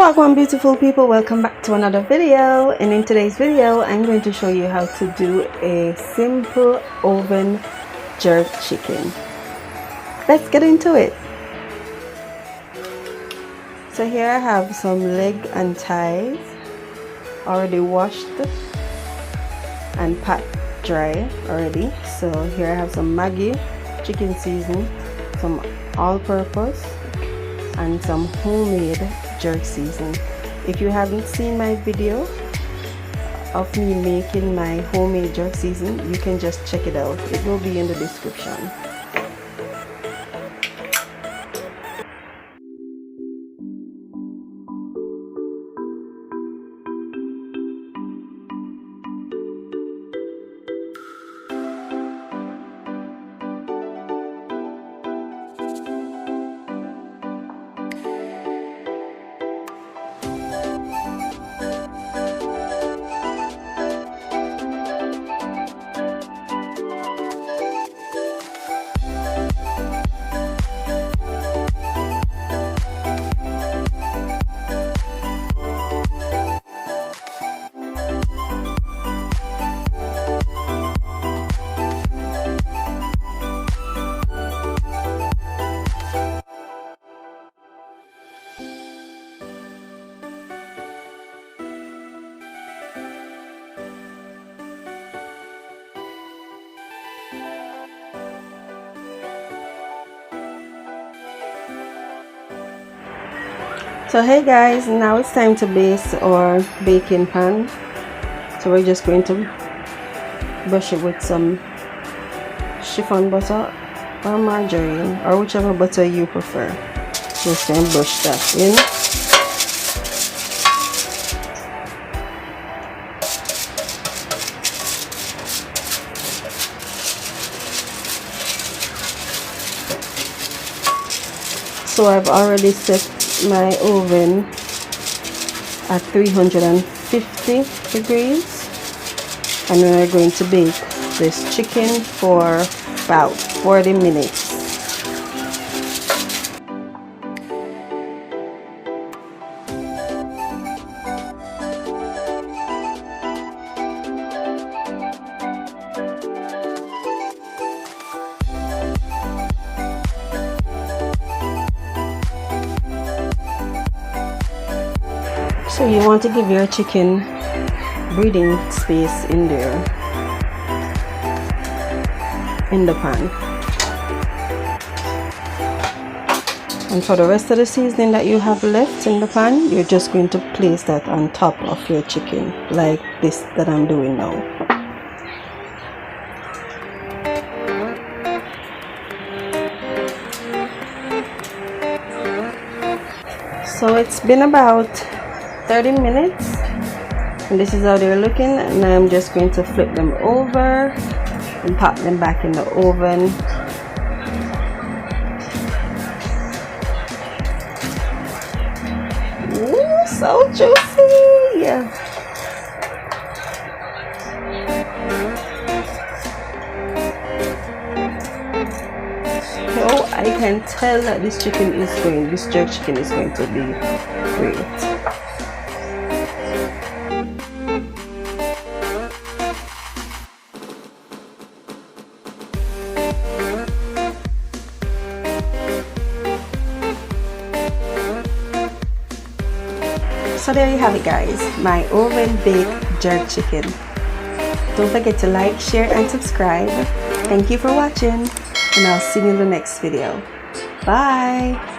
Welcome beautiful people, welcome back to another video, and in today's video I'm going to show you how to do a simple oven jerk chicken. Let's get into it. So here I have some leg and thighs already washed and pat dry already. So here I have some Maggi chicken seasoning, some all-purpose, and some homemade jerk seasoning. If you haven't seen my video of me making my homemade jerk seasoning, you can just check it out. It will be in the description. So hey guys, now it's time to baste our baking pan. So we're just going to brush it with some chiffon butter or margarine or whichever butter you prefer. Just gonna brush that in. So I've already set my oven at 350 degrees, and we're going to bake this chicken for about 40 minutes. So you want to give your chicken breathing space in there, in the pan. And for the rest of the seasoning that you have left in the pan, you're just going to place that on top of your chicken, like this that I'm doing now. So it's been about 30 minutes and this is how they're looking, and I'm just going to flip them over and pop them back in the oven. Ooh, so juicy! So I can tell that this jerk chicken is going to be great. So there you have it guys, my oven baked jerk chicken. Don't forget to like, share and subscribe. Thank you for watching, and I'll see you in the next video. Bye!